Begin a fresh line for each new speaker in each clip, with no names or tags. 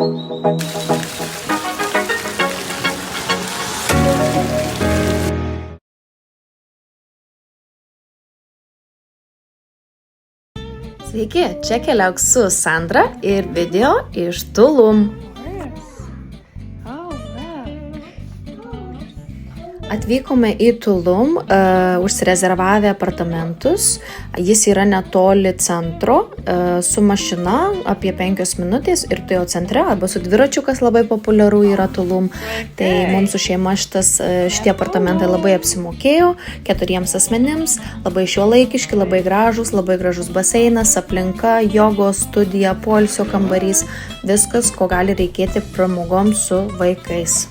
Sveiki, čia Keliauk su Sandra ir video iš Tulum. Atvykome į Tulum, užsirezervavę apartamentus. Jis yra netoli centro, su mašina apie 5 minutės ir tu jau centre, arba su dviračiu, kas labai populiaru yra Tulum. Tai mums su šeima šitie apartamentai labai apsimokėjo, 4 asmenims, labai šiuolaikiški, labai gražus baseinas, aplinka, jogos studija, poilsio kambarys, viskas, ko gali reikėti pramogom su vaikais.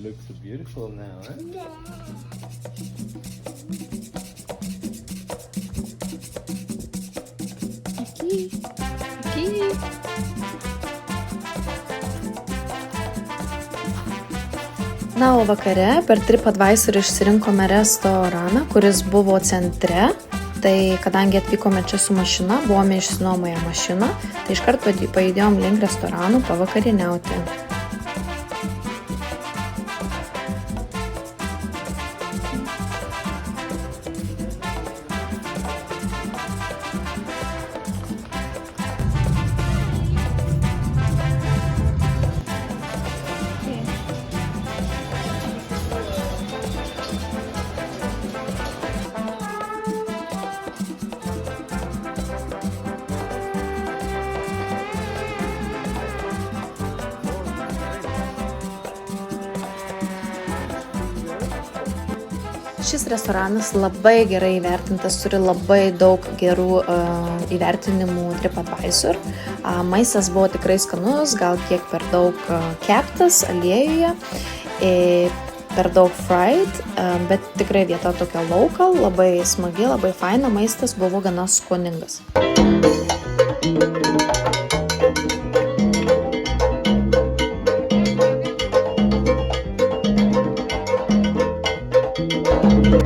Looks so beautiful now, huh?
Na, o vakare per TripAdvisor išsirinkome restoraną, kuris buvo centre. Tai kadangi atvykome čia su mašina, buvome išsinuomoję mašiną, tai iškart pajudėjom link restoranų pavakarieniauti. Šis restoranas labai gerai įvertintas, turi labai daug gerų įvertinimų TripAdvisor. Maistas buvo tikrai skanus, gal kiek per daug keptas aliejuje, per daug fried, bet tikrai vieta tokia local, labai smagi, labai faina, maistas buvo gana skoningas.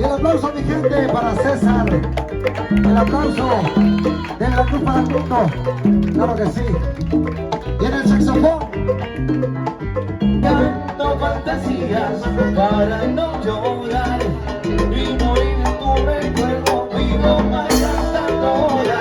El aplauso, mi gente, para César. El aplauso de la Cruz para el mundo. Claro que sí. Viene el saxofón.
Canto fantasías para no llorar y morir en tu recuerdo. Vivo bailando ahora.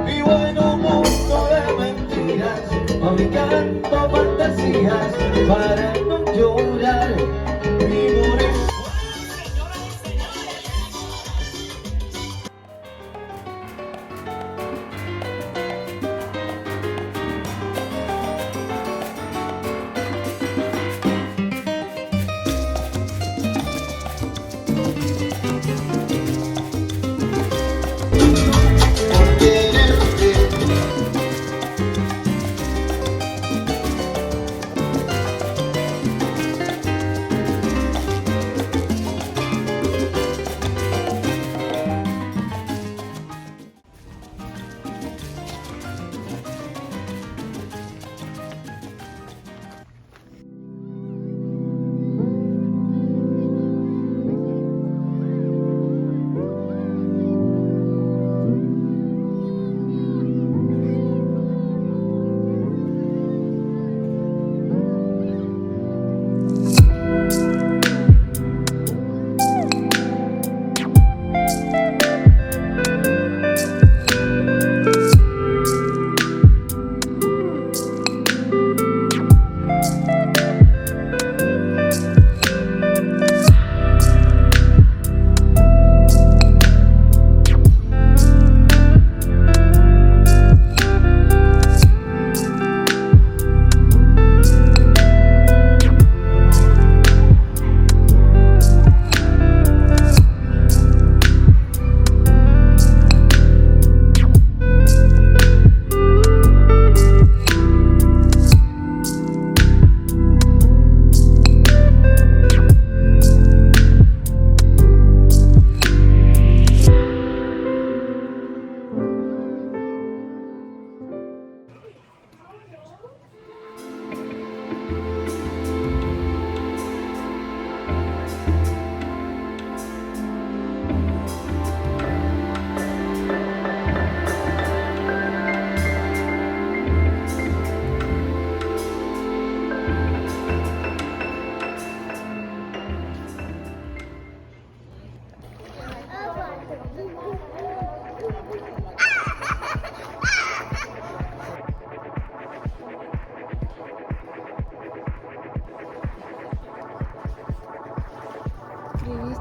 Vivo en un mundo de mentiras. Fabricando fantasías para no llorar.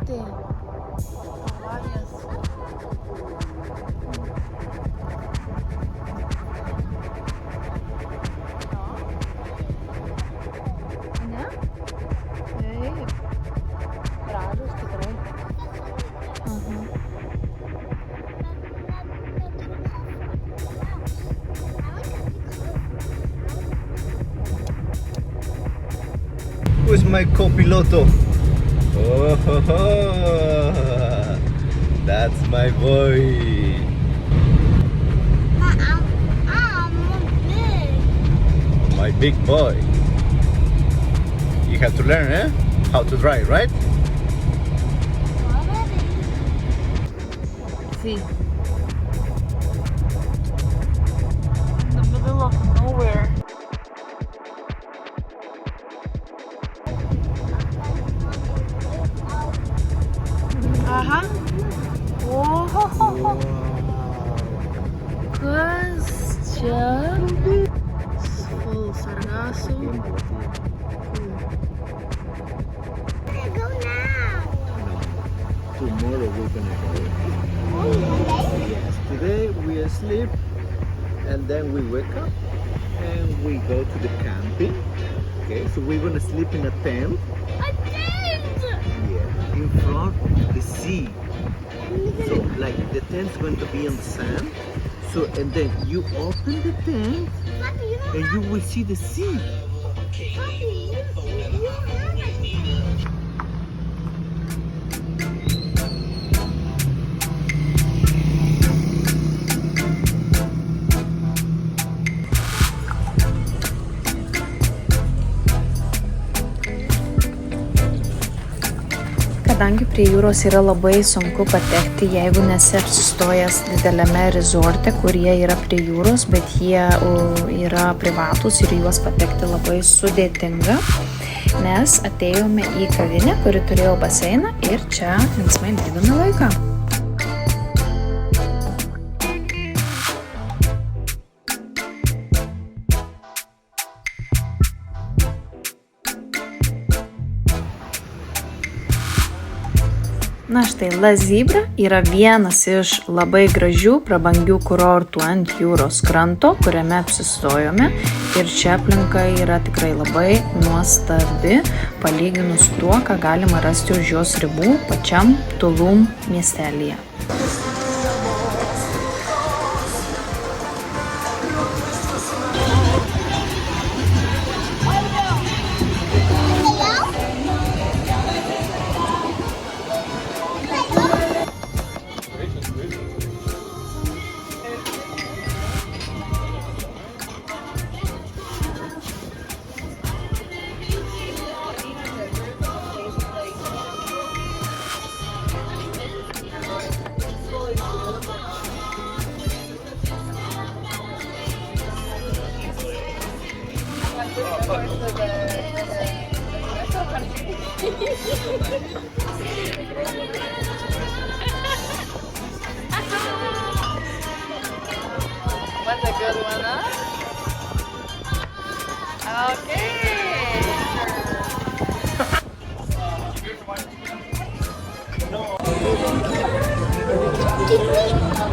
matyti avarijas. Ne? Taip. Gražus tikrai. Aha.
Who's my copiloto? Oh, ho, ho. That's my boy. My big boy. You have to learn, how to drive, right?
See. In the middle of nowhere. Aha. Ohohoho. Kas čia? Full sargasų.
Tomorrow we're gonna go. Yes, today we sleep and then we wake up and we go to the camping. Okay, so we're gonna sleep in a tent. Yeah, in front of the sea. So like the tent's going to be on the sand. So and then you open the tent and you will see the sea.
Kadangi prie jūros yra labai sunku patekti, jeigu nesi apsistojęs dideliame rezorte, kurie yra prie jūros, bet jie yra privatūs ir juos patekti labai sudėtinga, nes atėjome į kavinę, kuri turėjo baseiną ir čia linksmai leidome laiką. Na štai, La Zebra yra vienas iš labai gražių, prabangių kurortų ant jūros kranto, kuriame apsistojome. Ir čia aplinka yra tikrai labai nuostabi, palyginus tuo, ką galima rasti už jos ribų pačiam Tulum miestelyje.
What's a good one, huh? Okay.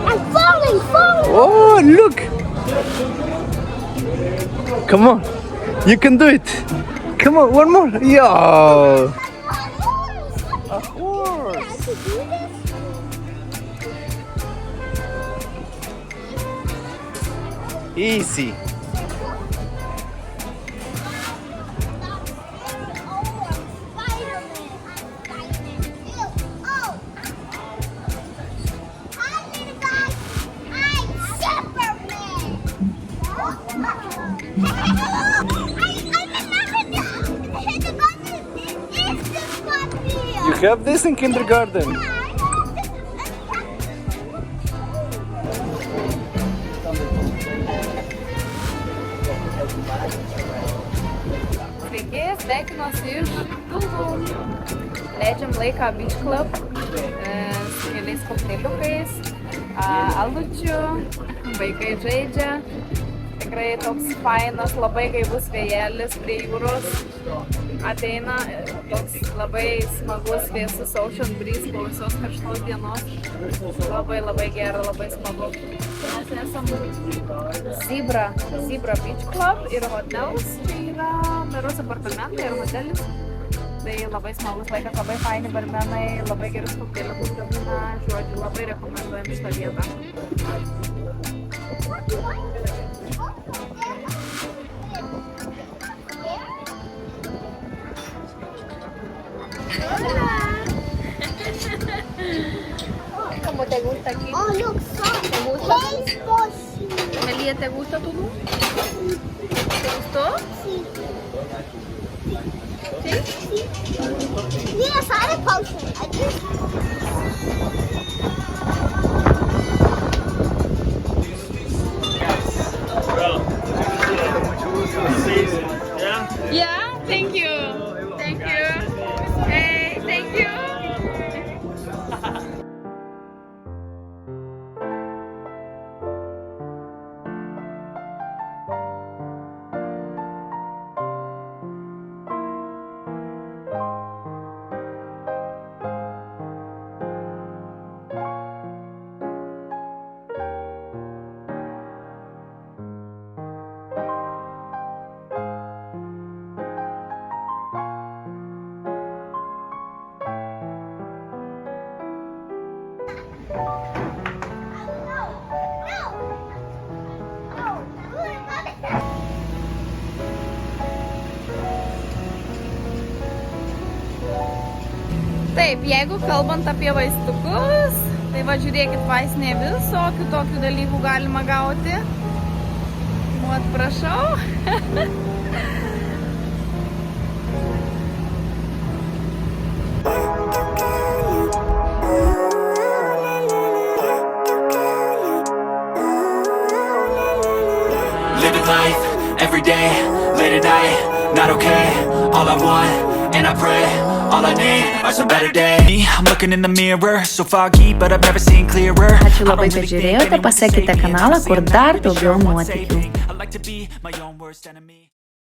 I'm falling.
Oh, look! Come on, you can do it. Come on, one more. Yeah. Of course. Easy. You have this in kindergarten.
Sveiki, sveikinuosi iš Tulum. Leidžiam laiką Beach Club su keliais kokteiliukais, alučiu, vaikai žaidžia. Tikrai toks fainas, labai gaivus vėjelis prie jūros. ateina toks labai smagus vėsus ocean breeze po visos karštos dienos. Labai gera, labai smagu. Mes esam Zebra Beach Club ir hotelas. Tai yra merus apartamentai ir hotelis. Tai labai smagus laikas, labai faini barmenai, labai gerus kokteiliukus gamina. Žodžiu, labai rekomenduojam šitą vietą. ¿Cómo te gusta aquí?
Oh, look, sun.
¿Te gusta?
Rainbow.
¿Te gusta Tulum? ¿Te gustó?
Sí.
¿Sí?
Yes, I had a potion. I did.
Yeah, thank you. Thank you. Hey, thank you. Taip, jeigu kalbant apie vaistukus, tai va žiūrėkit, vaistinėje visokių tokių dalykų galima gauti. Vat prašau.
Living life, every day, late at night, not okay. All I want, and I pray, all I need are some better days. I'm looking in the mirror, so foggy, but I've never seen clearer.
Ačiū labai, kad žiūrėjote, pasekite kanalą, kur dar daugiau nuotykių.
I like to be my own worst enemy.